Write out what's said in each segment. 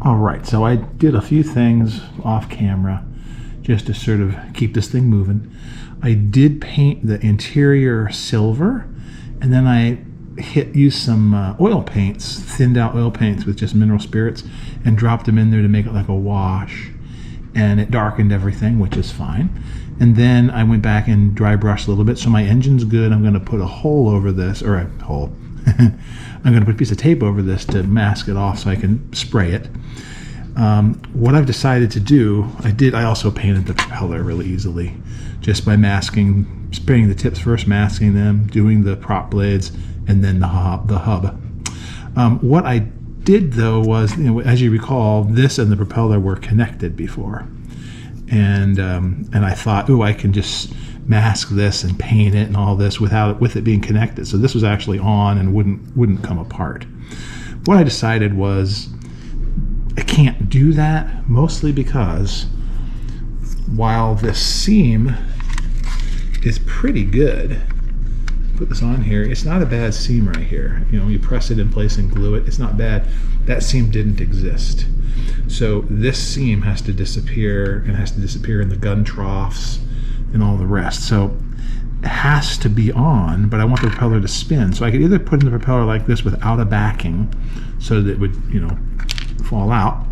All right, so I did a few things off camera just to sort of keep this thing moving. I did paint the interior silver, and then I used some oil paints, thinned out oil paints with just mineral spirits, and dropped them in there to make it like a wash. And it darkened everything, which is fine. And then I went back and dry brushed a little bit. So my engine's good. I'm going to put a hole over this, or a hole. I'm going to put a piece of tape over this to mask it off so I can spray it. What I've decided to do, I also painted the propeller really easily, just by spraying the tips first, masking them, doing the prop blades, and then the hub. What I did though was, as you recall, this and the propeller were connected before, and I thought, I can just mask this and paint it and all this with it being connected. So this was actually on and wouldn't come apart. What I decided was I can't do that, mostly because while this seam is pretty good, put this on here, it's not a bad seam right here. You press it in place and glue it, it's not bad. That seam didn't exist. So this seam has to disappear, and has to disappear in the gun troughs and all the rest. So it has to be on, but I want the propeller to spin. So I could either put in the propeller like this without a backing so that it would, fall out,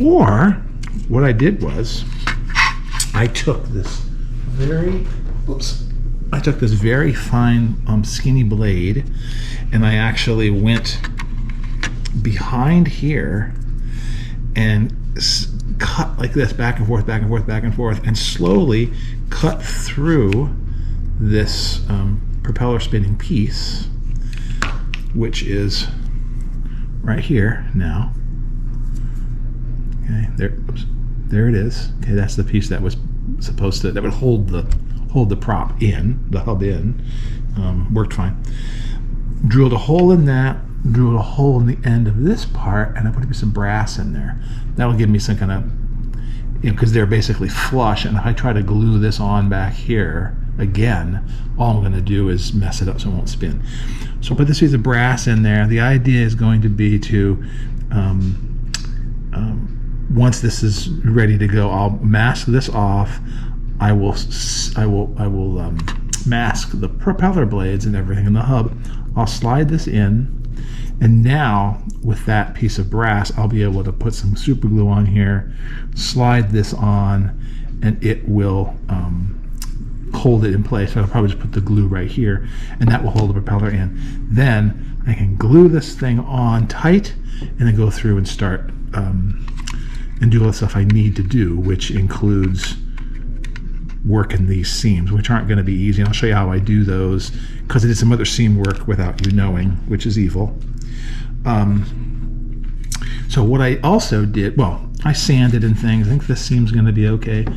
or what I did was I took this very fine skinny blade, and I actually went behind here and cut like this, back and forth, back and forth, back and forth, and slowly cut through this propeller spinning piece, which is right here now. Okay, there it is. Okay, that's the piece that was supposed to, that would hold the prop in, the hub in. Worked fine. Drilled a hole in that, drilled a hole in the end of this part, and I put a piece of brass in there. That'll give me some kind of, because they're basically flush, and if I try to glue this on back here again, all I'm going to do is mess it up so it won't spin. So put this piece of brass in there. The idea is going to be to, once this is ready to go, I'll mask this off. I will mask the propeller blades and everything in the hub. I'll slide this in, and now with that piece of brass, I'll be able to put some super glue on here, slide this on, and it will hold it in place. So I'll probably just put the glue right here, and that will hold the propeller in. Then I can glue this thing on tight, and then go through and start and do all the stuff I need to do, which includes working these seams, which aren't going to be easy. And I'll show you how I do those, because I did some other seam work without you knowing, which is evil. So what I also did, well, I sanded and things. I think this seam's going to be okay.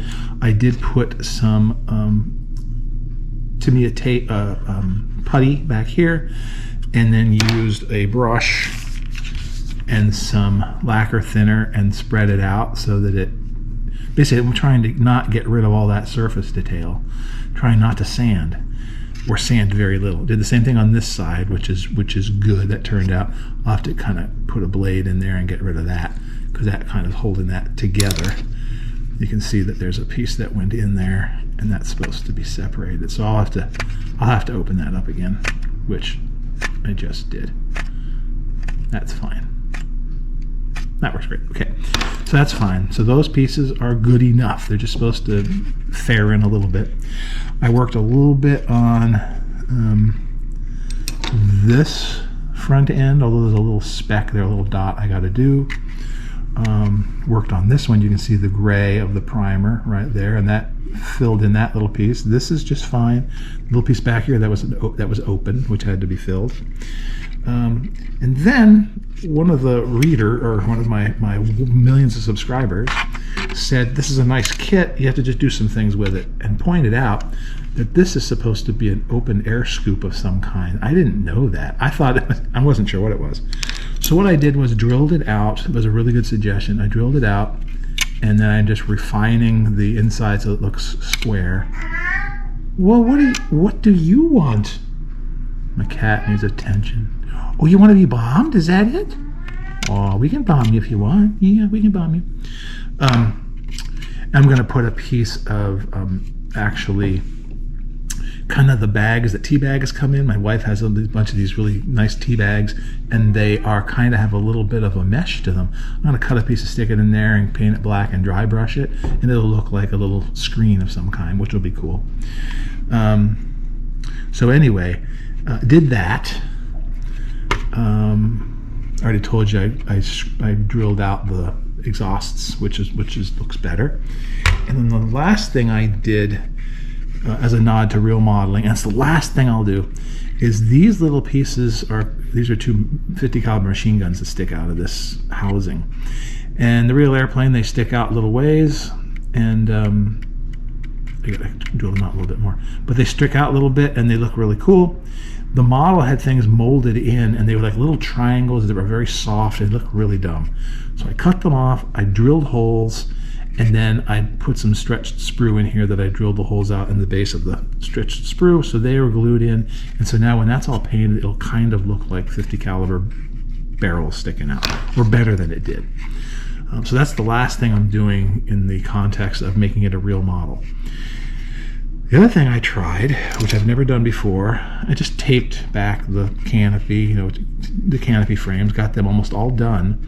I did put some tape, putty back here, and then used a brush and some lacquer thinner and spread it out so that it, basically I'm trying to not get rid of all that surface detail, trying not to sand, or sand very little. Did the same thing on this side, which is good. That turned out. I'll have to kind of put a blade in there and get rid of that, because that kind of holding that together. You can see that there's a piece that went in there, and that's supposed to be separated. So I'll have to open that up again, which I just did. That's fine. That works great. Okay, so that's fine. So those pieces are good enough. They're just supposed to fare in a little bit. I worked a little bit on this front end, although there's a little speck there, a little dot I got to do. Worked on this one. You can see the gray of the primer right there, and that filled in that little piece. This is just fine. Little piece back here that was open, which had to be filled. And then one of the one of my millions of subscribers said, this is a nice kit, you have to just do some things with it, and pointed out that this is supposed to be an open air scoop of some kind. I didn't know that. I wasn't sure what it was. So what I did was drilled it out. It was a really good suggestion. I drilled it out, and then I'm just refining the inside so it looks square. Well, what do you want? My cat needs attention. Oh, you want to be bombed? Is that it? Oh, we can bomb you if you want. Yeah, we can bomb you. I'm going to put a piece of actually kind of the bags that tea bags come in. My wife has a bunch of these really nice tea bags, and they are kind of have a little bit of a mesh to them. I'm going to cut a piece of stick it in there and paint it black and dry brush it, and it'll look like a little screen of some kind, which will be cool. So anyway, did that. I already told you I drilled out the exhausts, which looks better. And then the last thing I did as a nod to real modeling, and it's the last thing I'll do, is these little pieces these are two 50 caliber machine guns that stick out of this housing. And the real airplane, they stick out little ways, and I gotta drill them out a little bit more, but they stick out a little bit and they look really cool. The model had things molded in, and they were like little triangles that were very soft. They looked really dumb. So I cut them off, I drilled holes, and then I put some stretched sprue in here that I drilled the holes out in the base of the stretched sprue, so they were glued in. And so now when that's all painted, it'll kind of look like 50 caliber barrels sticking out, or better than it did. So that's the last thing I'm doing in the context of making it a real model. The other thing I tried, which I've never done before, I just taped back the canopy, the canopy frames, got them almost all done,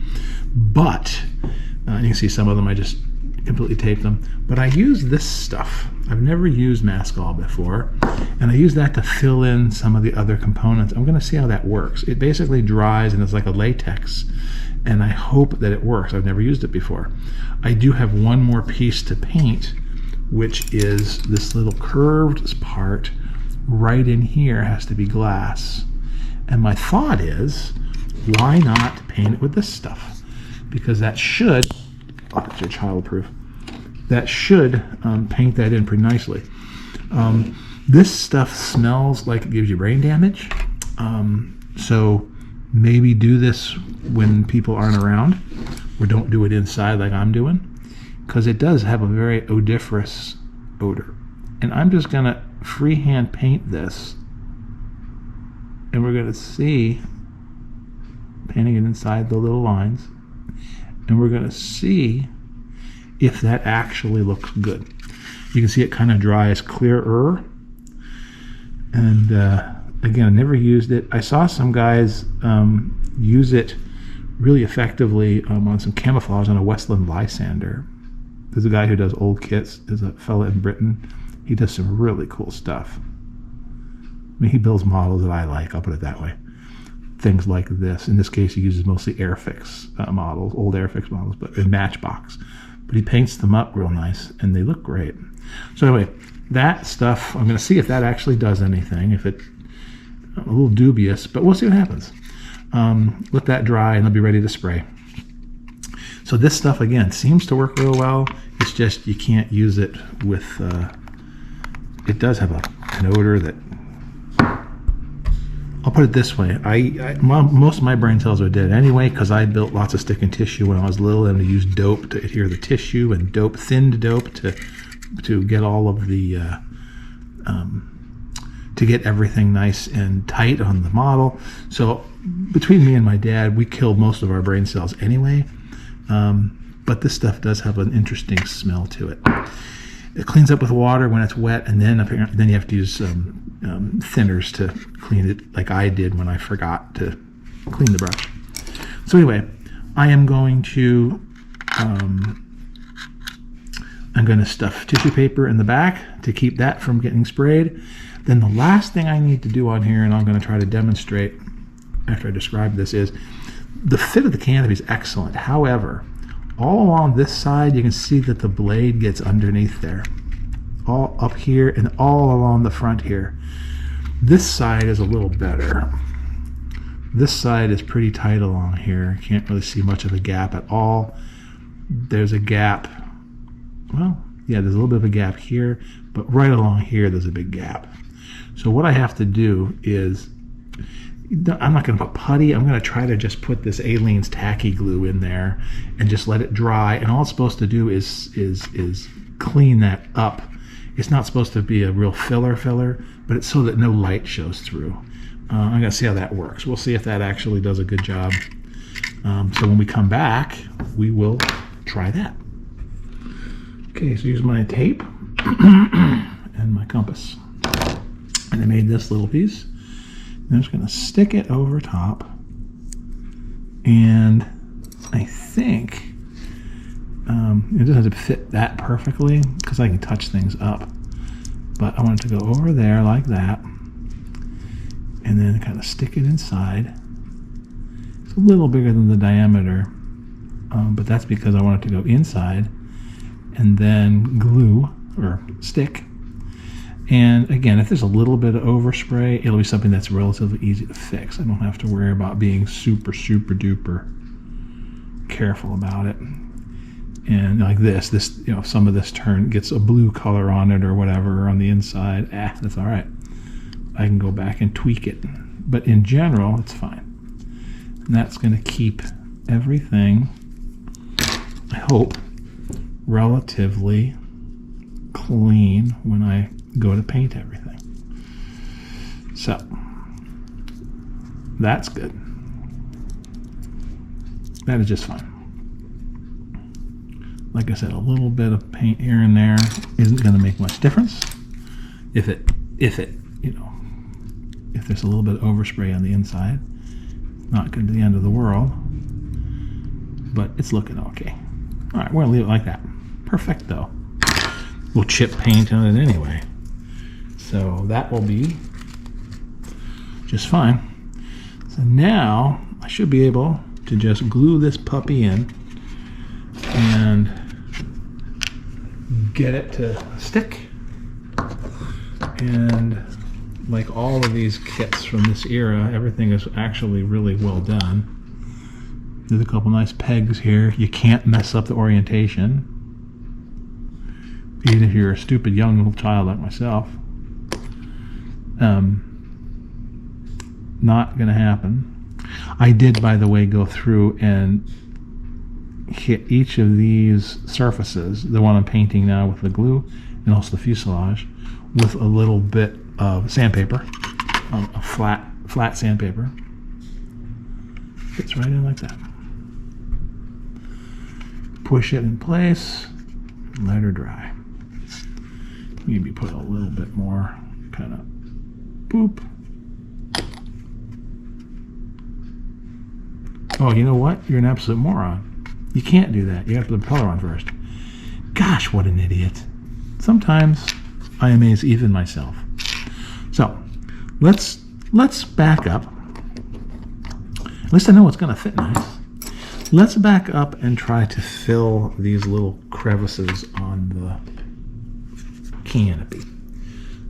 but you can see some of them I just completely taped them, but I used this stuff. I've never used Maskall before, and I used that to fill in some of the other components. I'm going to see how that works. It basically dries and it's like a latex, and I hope that it works. I've never used it before. I do have one more piece to paint, which is this little curved part right in here has to be glass. And my thought is, why not paint it with this stuff? Because that should, it's your childproof, that should paint that in pretty nicely. This stuff smells like it gives you brain damage. So maybe do this when people aren't around, or don't do it inside like I'm doing, because it does have a very odoriferous odor. And I'm just going to freehand paint this, and we're going to see, painting it inside the little lines, and we're going to see if that actually looks good. You can see it kind of dries clearer. And again, I never used it. I saw some guys use it really effectively on some camouflage on a Westland Lysander. There's a guy who does old kits. There's a fella in Britain. He does some really cool stuff. I mean, he builds models that I like, I'll put it that way. Things like this. In this case, he uses mostly Airfix models, old Airfix models, but in Matchbox. But he paints them up real nice, and they look great. So anyway, that stuff, I'm going to see if that actually does anything. If it, a little dubious, but we'll see what happens. Let that dry, and I'll be ready to spray. So this stuff, again, seems to work real well. It's just you can't use it with, it does have an odor that, I'll put it this way. Most of my brain cells are dead anyway, because I built lots of stick and tissue when I was little, and I used dope to adhere the tissue, and thinned dope to get all of the, to get everything nice and tight on the model. So between me and my dad, we killed most of our brain cells anyway. But this stuff does have an interesting smell to it. It cleans up with water when it's wet, and then you have to use thinners to clean it, like I did when I forgot to clean the brush. So anyway, I am going to stuff tissue paper in the back to keep that from getting sprayed. Then the last thing I need to do on here, and I'm going to try to demonstrate after I describe this, is the fit of the canopy is excellent. However, all along this side, you can see that the blade gets underneath there, all up here and all along the front here. This side is a little better. This side is pretty tight along here. Can't really see much of a gap at all. There's a gap. Well, yeah, there's a little bit of a gap here, but right along here, there's a big gap. So what I have to do is, I'm not going to put putty. I'm going to try to just put this Aleene's tacky glue in there and just let it dry. And all it's supposed to do is clean that up. It's not supposed to be a real filler, but it's so that no light shows through. I'm going to see how that works. We'll see if that actually does a good job. So when we come back, we will try that. Okay, so here's my tape and my compass. And I made this little piece. I'm just going to stick it over top. And I think it doesn't have to fit that perfectly because I can touch things up. But I want it to go over there like that. And then kind of stick it inside. It's a little bigger than the diameter. But that's because I want it to go inside. And then glue or stick. And again, if there's a little bit of overspray, it'll be something that's relatively easy to fix. I don't have to worry about being super, super duper careful about it. And like this, you know, some of this gets a blue color on it or whatever on the inside. That's all right. I can go back and tweak it. But in general, it's fine. And that's going to keep everything, I hope, relatively clean when I go to paint everything. So that's good. That is just fine. Like I said, a little bit of paint here and there isn't going to make much difference. If there's a little bit of overspray on the inside, not going to be the end of the world, but it's looking okay. All right, we're going to leave it like that. Perfecto. We'll chip paint on it anyway. So that will be just fine. So now I should be able to just glue this puppy in and get it to stick. And like all of these kits from this era, everything is actually really well done. There's a couple nice pegs here. You can't mess up the orientation, even if you're a stupid young little child like myself. Not gonna happen. I did, by the way, go through and hit each of these surfaces, the one I'm painting now with the glue and also the fuselage, with a little bit of sandpaper, a flat sandpaper. Fits right in like that. Push it in place, let her dry. Maybe put a little bit more, kind of boop. Oh, you know what? You're an absolute moron. You can't do that. You have to put the propeller on first. Gosh, what an idiot. Sometimes I amaze even myself. So let's back up. At least I know it's going to fit nice. Let's back up and try to fill these little crevices on the canopy.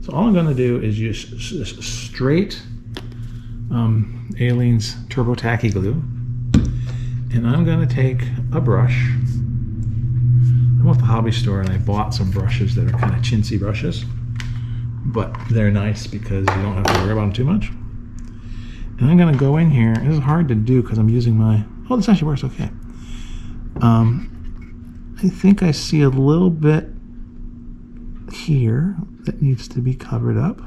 So all I'm going to do is use straight Aleene's Turbo Tacky Glue. And I'm going to take a brush. I went to the hobby store and I bought some brushes that are kind of chintzy brushes. But they're nice because you don't have to worry about them too much. And I'm going to go in here. This is hard to do because I'm using my... Oh, this actually works okay. I think I see a little bit here that needs to be covered up.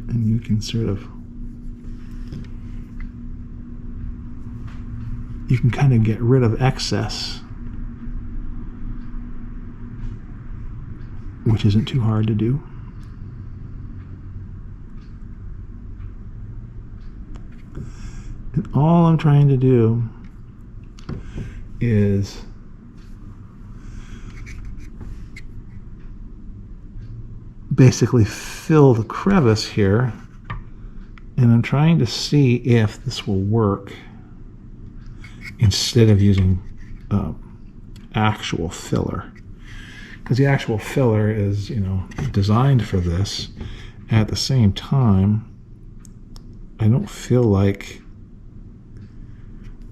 And you can sort of... You can kind of get rid of excess, which isn't too hard to do. And all I'm trying to do is basically fill the crevice here, and I'm trying to see if this will work instead of using actual filler, because the actual filler is, you know, designed for this. At the same time, I don't feel like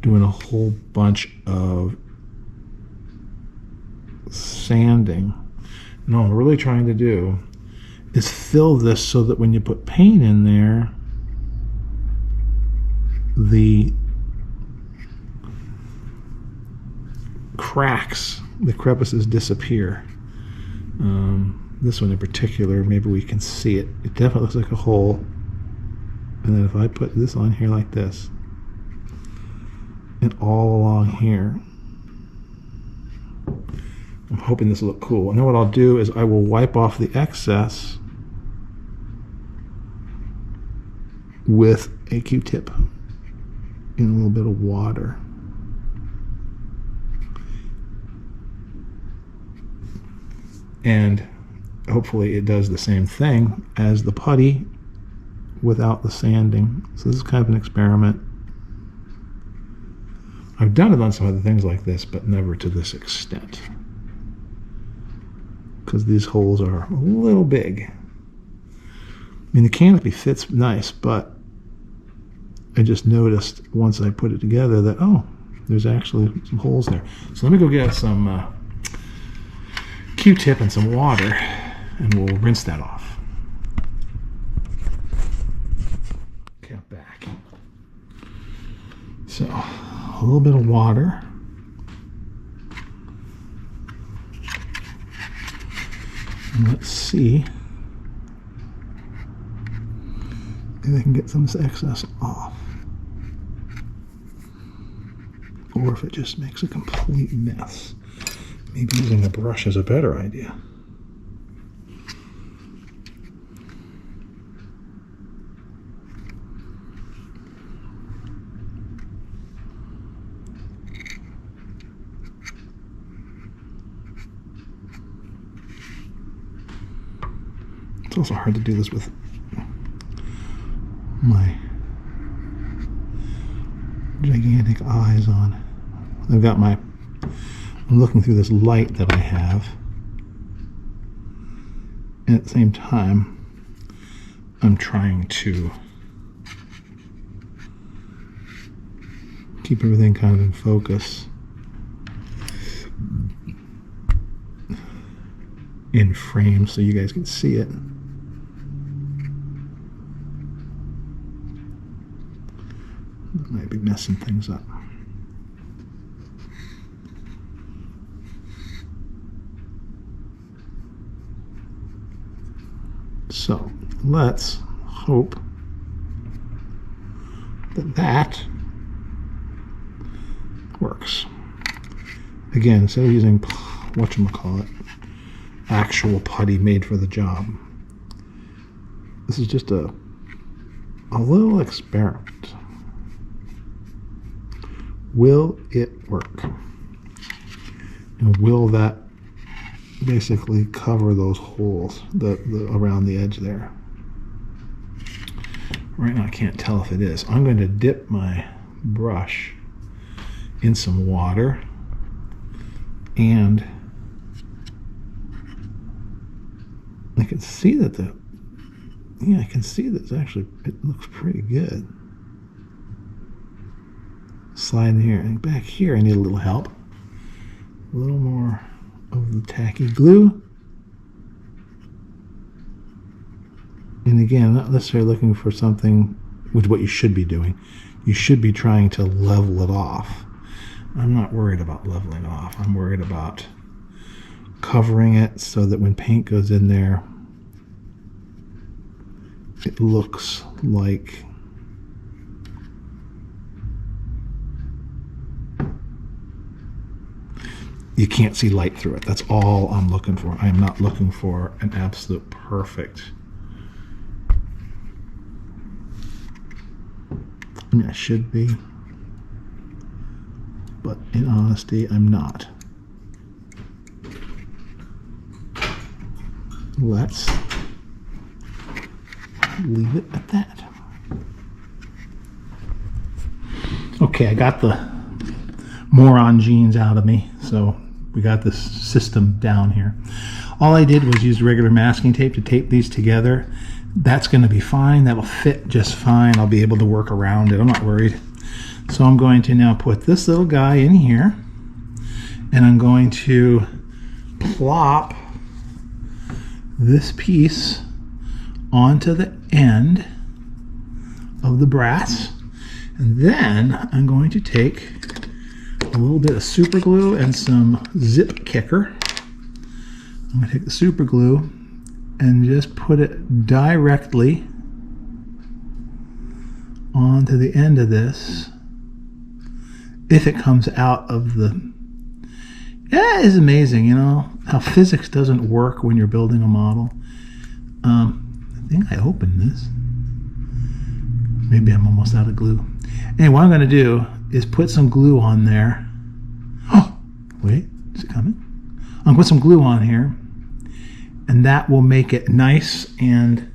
doing a whole bunch of sanding. And all I'm really trying to do is fill this so that when you put paint in there, the cracks, the crevices disappear. This one in particular, maybe we can see it. It definitely looks like a hole And then if I put this on here like this, and all along here, I'm hoping this will look cool. And then what I'll do is I will wipe off the excess with a Q-tip in a little bit of water. And hopefully it does the same thing as the putty without the sanding. So this is kind of an experiment. I've done it on some other things like this, but never to this extent, because these holes are a little big. I mean, the Canopy fits nice, but I just noticed once I put it together that, oh, there's actually some holes there. So let me go get some Q-tip and some water, and we'll rinse that off. Okay, I'm back. So a little bit of water. And let's see if I can get some of this excess off, or if it just makes a complete mess. Maybe using a brush is a better idea. It's also hard to do this with my gigantic eyes on. I've got my, I'm looking through this light that I have, and at the same time I'm trying to keep everything kind of in focus, in frame, so you guys can see it. Might be messing things up. So let's hope that that works. Again, instead of using whatchamacallit, actual putty made for the job, this is just a little experiment. Will it work? And will that basically cover those holes around the edge there? Right now I can't tell if it is. I'm going to dip my brush in some water, and I can see that I can see that it looks pretty good. Slide in here, and back here I need a little help. A little more of the tacky glue. And again, not necessarily looking for something, which is what you should be doing. You should be trying to level it off. I'm not worried about leveling off. I'm worried about covering it so that when paint goes in there, it looks like you can't see light through it. That's all I'm looking for. I'm not looking for an absolute perfect. I mean, I should be, but in honesty, I'm not. Let's leave it at that. Okay, I got the moron genes out of me, so we got this system down here. All I did was use regular masking tape to tape these together. That's going to be fine. That'll fit just fine. I'll be able to work around it. I'm not worried. So I'm going to now put this little guy in here, and I'm going to plop this piece onto the end of the brass, and then I'm going to take a little bit of super glue and some zip kicker. I'm going to take the super glue and just put it directly onto the end of this. If it comes out of the... Yeah, it's amazing, you know, how physics doesn't work when you're building a model. I think I opened this. Maybe I'm almost out of glue. Anyway, what I'm going to do is put some glue on there. Oh, wait, is it coming? I'm going to put some glue on here, and that will make it nice, and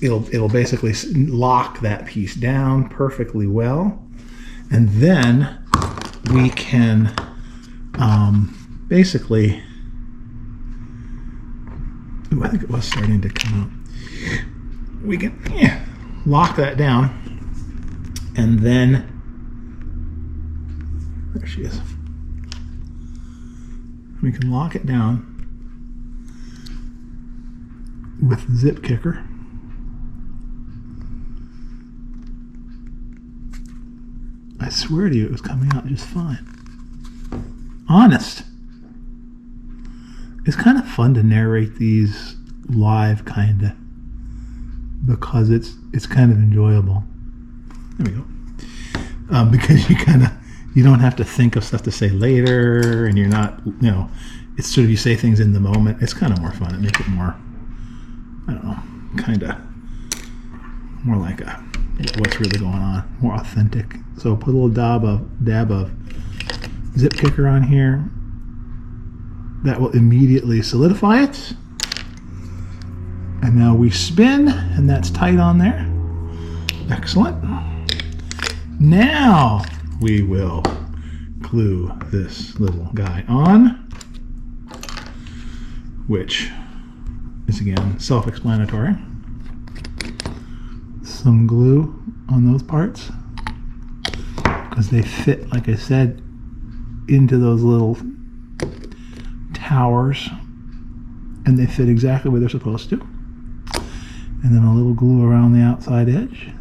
it'll basically lock that piece down perfectly well. And then we can basically, ooh, I think it was starting to come out. We can lock that down, and then there she is. We can lock it down with the zip kicker. I swear to you, it was coming out just fine. Honest. It's kind of fun to narrate these live, kind of, because it's kind of enjoyable. There we go. Because you don't have to think of stuff to say later, and you're not, you know, it's sort of, you say things in the moment. It's kind of more fun. It makes it more, I don't know, kind of more like a what's really going on, more authentic. So put a little dab of zip kicker on here. That will immediately solidify it. And now we spin, and that's tight on there. Excellent. Now we will glue this little guy on, which is again self-explanatory. Some glue on those parts because they fit, like I said, into those little towers, and they fit exactly where they're supposed to. And then a little glue around the outside edge.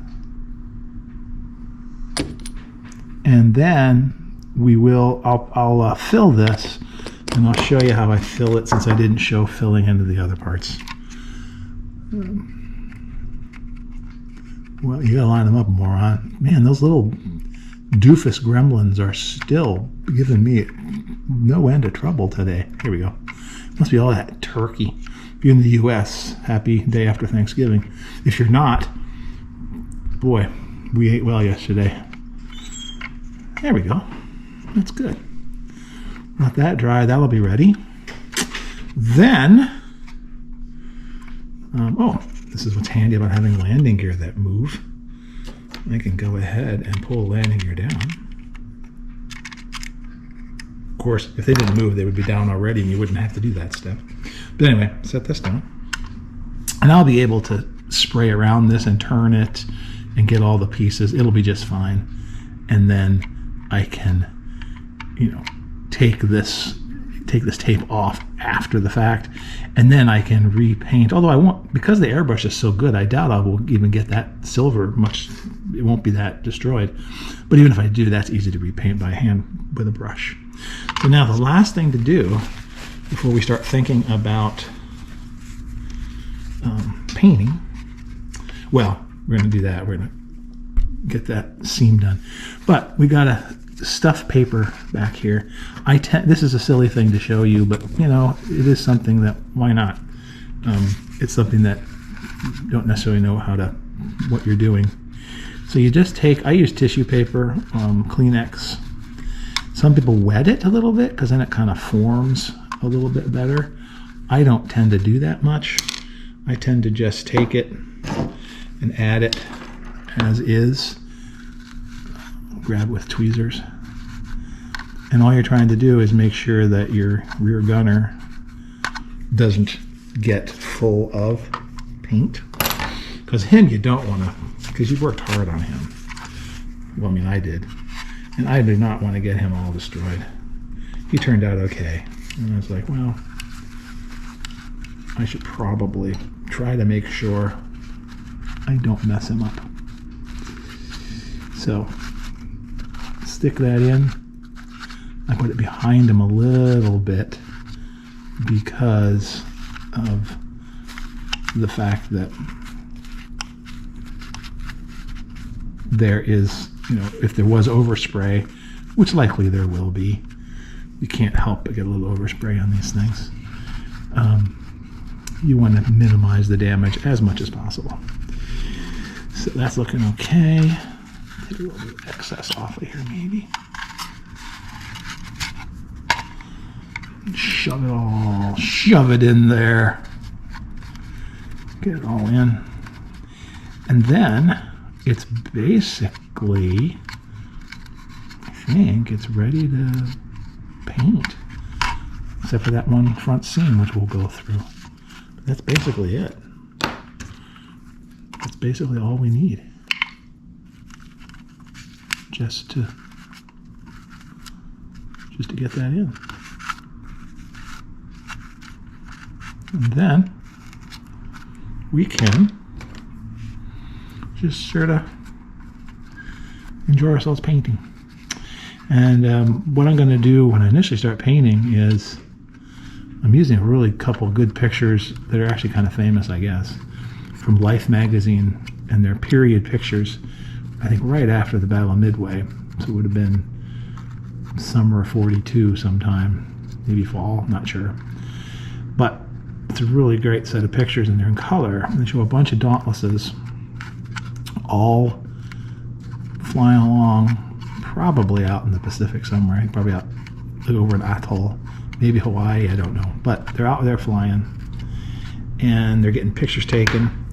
And then I'll fill this, and I'll show you how I fill it, since I didn't show filling into the other parts. Well, you gotta line them up, moron. Man, those little doofus gremlins are still giving me no end of trouble today. Here we go. Must be all that turkey. If you're in the U.S., happy day after Thanksgiving. If you're not, boy, we ate well yesterday. There we go. That's good. Let that dry. That'll be ready. Then, this is what's handy about having landing gear that move. I can go ahead and pull the landing gear down. Of course, if they didn't move, they would be down already, and you wouldn't have to do that step. But anyway, set this down. And I'll be able to spray around this and turn it and get all the pieces. It'll be just fine. And then I can, you know, take this tape off after the fact, and then I can repaint. Although I won't, because the airbrush is so good, I doubt I will even get that silver much. It won't be that destroyed. But even if I do, that's easy to repaint by hand with a brush. So now the last thing to do before we start thinking about painting, well, we're going to do that. We're going to get that seam done. But we got a stuff paper back here. This is a silly thing to show you, but you know, it is something that, why not? It's something that you don't necessarily know what you're doing. So you just I use tissue paper, Kleenex. Some people wet it a little bit because then it kind of forms a little bit better. I don't tend to do that much. I tend to just take it and add it as is. Grab with tweezers. And all you're trying to do is make sure that your rear gunner doesn't get full of paint. Because him you don't want to, because you worked hard on him. Well, I mean, I did. And I do not want to get him all destroyed. He turned out okay. And I was like, well, I should probably try to make sure I don't mess him up. So, stick that in. I put it behind him a little bit because of the fact that there is, if there was overspray, which likely there will be, you can't help but get a little overspray on these things. You want to minimize the damage as much as possible. So that's looking okay. Get a little bit of excess off of here maybe. Shove it in there. Get it all in. And then it's basically, I think it's ready to paint. Except for that one front seam, which we'll go through. But that's basically it. That's basically all we need. Just to get that in. And then we can just sort of enjoy ourselves painting. And what I'm going to do when I initially start painting is I'm using a really couple good pictures that are actually kind of famous, I guess, from Life magazine, and they're period pictures, I think right after the Battle of Midway. So it would have been summer of '42 sometime, maybe fall, not sure. But it's a really great set of pictures, and they're in color. And they show a bunch of Dauntlesses all flying along, probably out in the Pacific somewhere, probably out over an atoll, maybe Hawaii, I don't know. But they're out there flying, and they're getting pictures taken,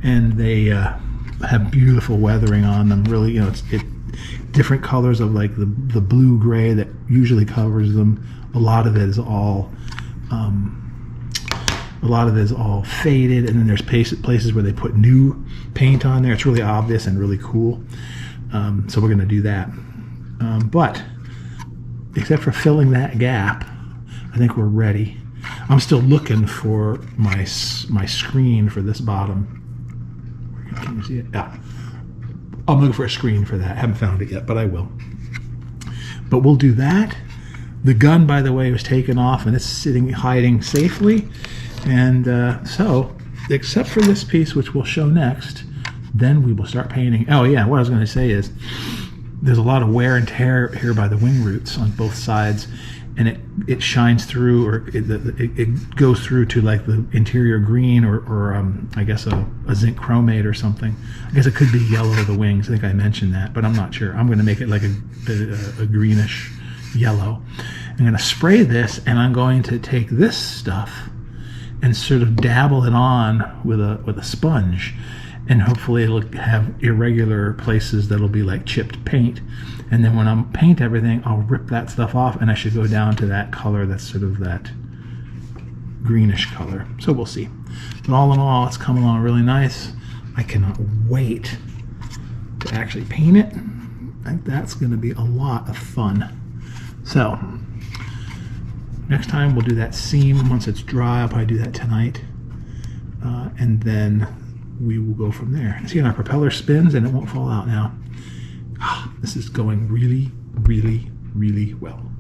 and they have beautiful weathering on them. Really, it's different colors of like the blue-gray that usually covers them. A lot of it is all faded, and then there's places where they put new paint on there. It's really obvious and really cool. So we're going to do that. But except for filling that gap, I think we're ready. I'm still looking for my screen for this bottom. Can you see it? Yeah. I'm looking for a screen for that. I haven't found it yet, but I will. But we'll do that. The gun, by the way, was taken off, and it's hiding safely. And so, except for this piece, which we'll show next, then we will start painting. Oh yeah, what I was going to say is there's a lot of wear and tear here by the wing roots on both sides, and it shines through, or it goes through to like the interior green, or I guess a zinc chromate or something. I guess it could be yellow of the wings. I think I mentioned that, but I'm not sure. I'm going to make it like a greenish yellow. I'm going to spray this, and I'm going to take this stuff and sort of dabble it on with a sponge, and hopefully it'll have irregular places that'll be like chipped paint. And then when I paint everything, I'll rip that stuff off, and I should go down to that color that's sort of that greenish color. So we'll see. But all in all, it's coming along really nice. I cannot wait to actually paint it. I think that's going to be a lot of fun. So next time we'll do that seam once it's dry. I'll probably do that tonight, and then we will go from there. See, our propeller spins and it won't fall out now. This is going really, really, really well.